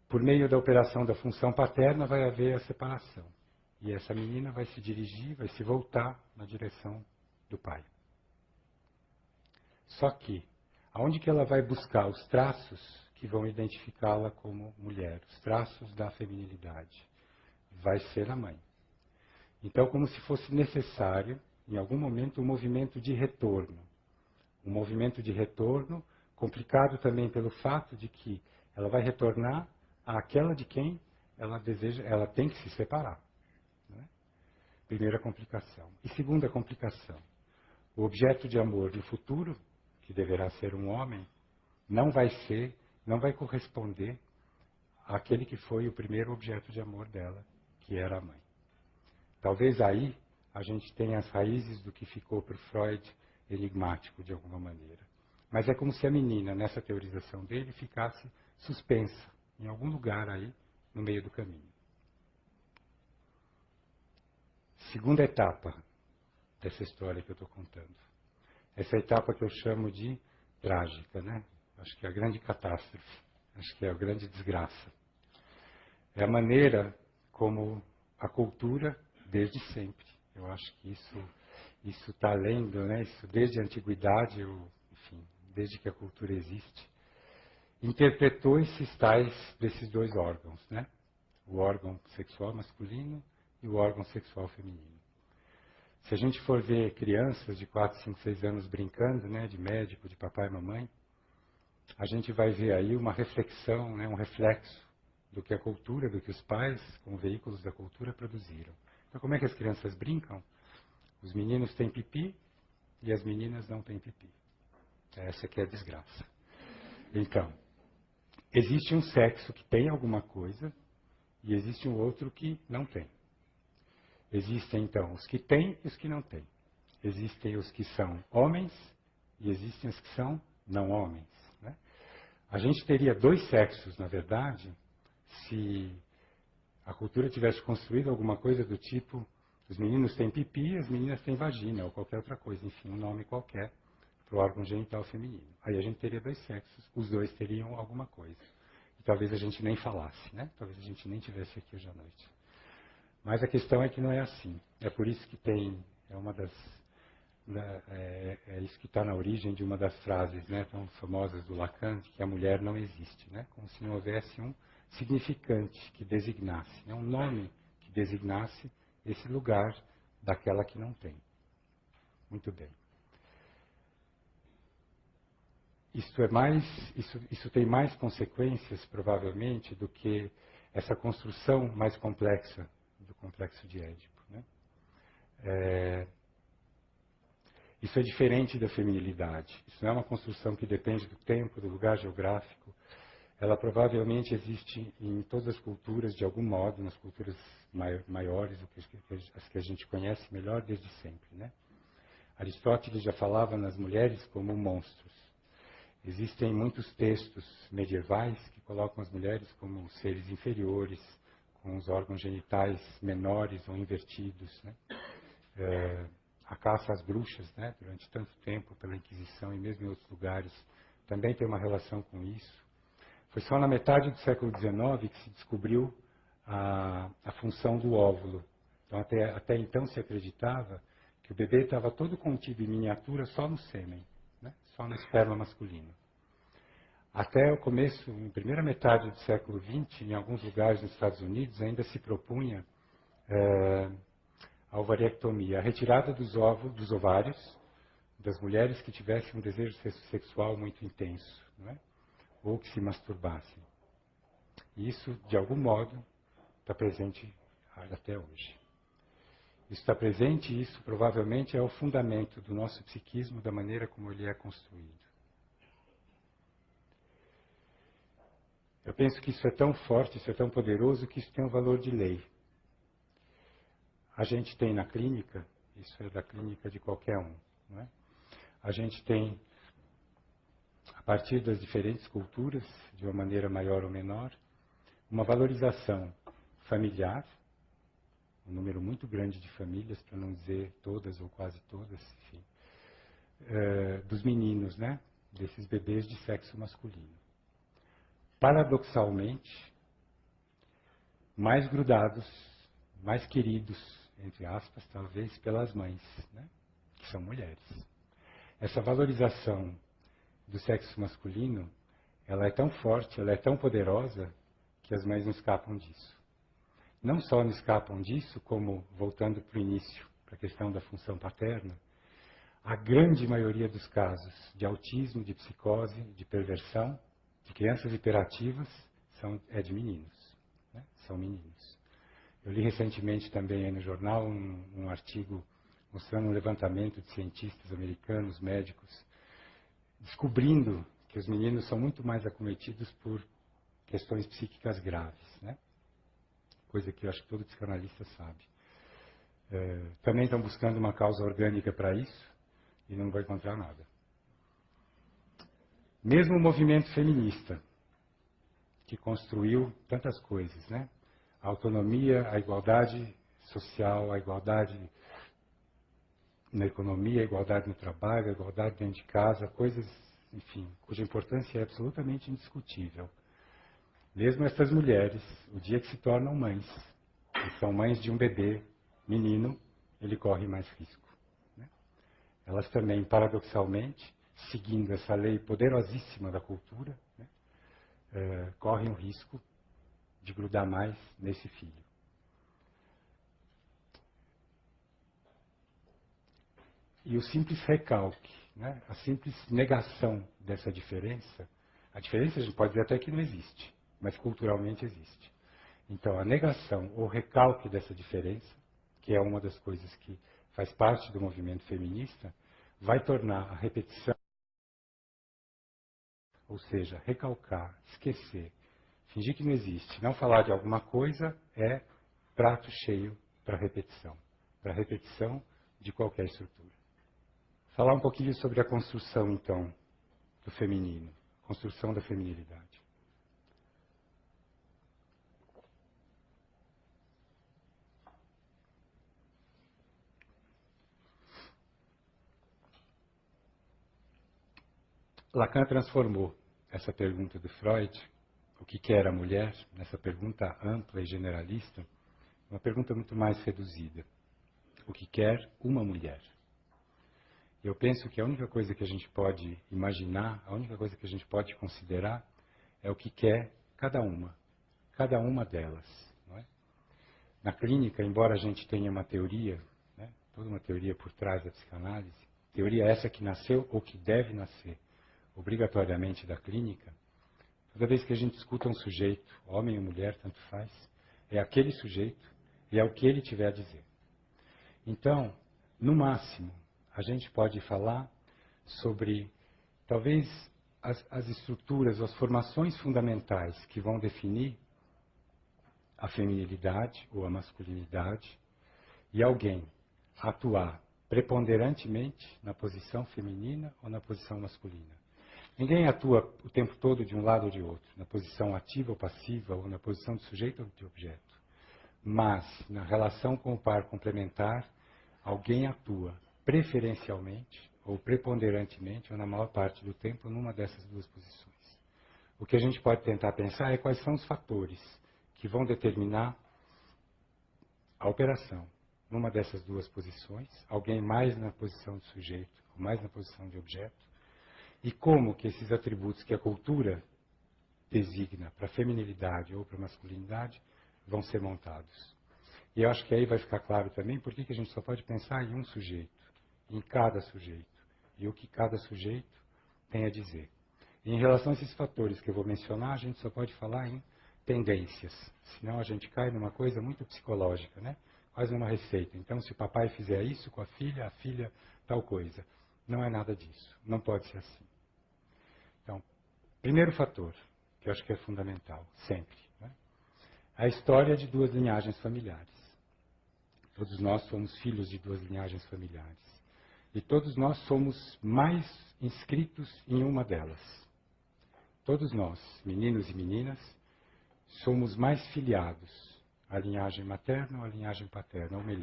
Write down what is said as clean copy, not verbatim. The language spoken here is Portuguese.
por meio da operação da função paterna vai haver a separação. E essa menina vai se dirigir, vai se voltar na direção do pai. Só que, aonde que ela vai buscar os traços que vão identificá-la como mulher, os traços da feminilidade? Vai ser a mãe. Então, como se fosse necessário, em algum momento, um movimento de retorno. Um movimento de retorno complicado também pelo fato de que ela vai retornar àquela de quem ela deseja, ela tem que se separar. Né? Primeira complicação. E segunda complicação, o objeto de amor no futuro, que deverá ser um homem, não vai corresponder àquele que foi o primeiro objeto de amor dela, que era a mãe. Talvez aí a gente tenha as raízes do que ficou para o Freud enigmático de alguma maneira. Mas é como se a menina, nessa teorização dele, ficasse suspensa em algum lugar aí no meio do caminho. Segunda etapa dessa história que eu estou contando. Essa etapa que eu chamo de trágica, né? Acho que é a grande catástrofe. Acho que é a grande desgraça. É a maneira como a cultura, desde sempre, eu acho que isso está além do, né? Isso desde a antiguidade, enfim, desde que a cultura existe, interpretou desses dois órgãos, né? O órgão sexual masculino e o órgão sexual feminino. Se a gente for ver crianças de 4, 5, 6 anos brincando, né, de médico, de papai e mamãe, a gente vai ver aí uma reflexão, né, um reflexo do que a cultura, do que os pais, como veículos da cultura, produziram. Então, como é que as crianças brincam? Os meninos têm pipi e as meninas não têm pipi. Essa aqui é a desgraça. Então, existe um sexo que tem alguma coisa e existe um outro que não tem. Existem, então, os que têm e os que não têm. Existem os que são homens e existem os que são não homens. Né? A gente teria dois sexos, na verdade, se a cultura tivesse construído alguma coisa do tipo: os meninos têm pipi, as meninas têm vagina, ou qualquer outra coisa, enfim, um nome qualquer para o órgão genital feminino. Aí a gente teria dois sexos, os dois teriam alguma coisa. E talvez a gente nem falasse, né? Talvez a gente nem estivesse aqui hoje à noite. Mas a questão é que não é assim. É por isso que é isso que está na origem de uma das frases, né, tão famosas do Lacan, que a mulher não existe, né? Como se não houvesse um significante que designasse, né, um nome que designasse esse lugar daquela que não tem. Muito bem. Isso tem mais consequências, provavelmente, do que essa construção mais complexa do complexo de Édipo. Né? Isso é diferente da feminilidade. Isso não é uma construção que depende do tempo, do lugar geográfico. Ela provavelmente existe em todas as culturas, de algum modo, nas culturas maiores, as que a gente conhece melhor desde sempre. Né? Aristóteles já falava nas mulheres como monstros. Existem muitos textos medievais que colocam as mulheres como seres inferiores, com os órgãos genitais menores ou invertidos. Né? A caça às bruxas, né, durante tanto tempo, pela Inquisição e mesmo em outros lugares, também tem uma relação com isso. Foi só na metade do século XIX que se descobriu a função do óvulo. Então, até então se acreditava que o bebê estava todo contido em miniatura só no sêmen, né, só no esperma masculino. Até o começo, na primeira metade do século XX, em alguns lugares nos Estados Unidos, ainda se propunha a ovariectomia, a retirada dos ovários das mulheres que tivessem um desejo sexual muito intenso, não é? Ou que se masturbassem. E isso, de algum modo, está presente até hoje. Isso está presente e isso provavelmente é o fundamento do nosso psiquismo, da maneira como ele é construído. Eu penso que isso é tão forte, isso é tão poderoso, que isso tem um valor de lei. A gente tem na clínica, isso é da clínica de qualquer um, não é? A gente tem, a partir das diferentes culturas, de uma maneira maior ou menor, uma valorização familiar, um número muito grande de famílias, para não dizer todas ou quase todas, enfim, dos meninos, né? Desses bebês de sexo masculino. Paradoxalmente, mais grudados, mais queridos, entre aspas, talvez, pelas mães, né? Que são mulheres. Essa valorização do sexo masculino, ela é tão forte, ela é tão poderosa, que as mães não escapam disso. Não só não escapam disso, como, voltando para o início, para a questão da função paterna, a grande maioria dos casos de autismo, de psicose, de perversão, de crianças hiperativas, é de meninos, né? São meninos. Eu li recentemente também aí no jornal um artigo mostrando um levantamento de cientistas americanos, médicos, descobrindo que os meninos são muito mais acometidos por questões psíquicas graves, né? Coisa que eu acho que todo psicanalista sabe. Também estão buscando uma causa orgânica para isso e não vão encontrar nada. Mesmo o movimento feminista, que construiu tantas coisas, né? A autonomia, a igualdade social, a igualdade na economia, a igualdade no trabalho, a igualdade dentro de casa, coisas, enfim, cuja importância é absolutamente indiscutível. Mesmo essas mulheres, o dia que se tornam mães, e são mães de um bebê, menino, ele corre mais risco, né? Elas também, paradoxalmente, seguindo essa lei poderosíssima da cultura, né, correm o risco de grudar mais nesse filho. E o simples recalque, né, a simples negação dessa diferença, a diferença a gente pode dizer até que não existe, mas culturalmente existe. Então, a negação ou recalque dessa diferença, que é uma das coisas que faz parte do movimento feminista, vai tornar a repetição, ou seja, recalcar, esquecer, fingir que não existe, não falar de alguma coisa, é prato cheio para repetição de qualquer estrutura. Falar um pouquinho sobre a construção, então, do feminino, construção da feminilidade. Lacan transformou essa pergunta de Freud, o que quer a mulher, nessa pergunta ampla e generalista, uma pergunta muito mais reduzida. O que quer uma mulher? Eu penso que a única coisa que a gente pode imaginar, a única coisa que a gente pode considerar, é o que quer cada uma delas. Não é? Na clínica, embora a gente tenha uma teoria, né, toda uma teoria por trás da psicanálise, teoria essa que nasceu ou que deve nascer obrigatoriamente da clínica, toda vez que a gente escuta um sujeito, homem ou mulher, tanto faz, é aquele sujeito e é o que ele tiver a dizer. Então, no máximo, a gente pode falar sobre, talvez, as estruturas, as formações fundamentais que vão definir a feminilidade ou a masculinidade e alguém atuar preponderantemente na posição feminina ou na posição masculina. Ninguém atua o tempo todo de um lado ou de outro, na posição ativa ou passiva, ou na posição de sujeito ou de objeto. Mas, na relação com o par complementar, alguém atua preferencialmente, ou preponderantemente, ou na maior parte do tempo, numa dessas duas posições. O que a gente pode tentar pensar é quais são os fatores que vão determinar a operação numa dessas duas posições, alguém mais na posição de sujeito, ou mais na posição de objeto, e como que esses atributos que a cultura designa para a feminilidade ou para a masculinidade vão ser montados. E eu acho que aí vai ficar claro também por que a gente só pode pensar em um sujeito, em cada sujeito, e o que cada sujeito tem a dizer. E em relação a esses fatores que eu vou mencionar, a gente só pode falar em tendências, senão a gente cai numa coisa muito psicológica, né? Quase numa receita. Então, se o papai fizer isso com a filha tal coisa. Não é nada disso, não pode ser assim. Então, primeiro fator, que eu acho que é fundamental, sempre, né? A história de duas linhagens familiares. Todos nós somos filhos de duas linhagens familiares. E todos nós somos mais inscritos em uma delas. Todos nós, meninos e meninas, somos mais filiados à linhagem materna ou à linhagem paterna, ou melhor,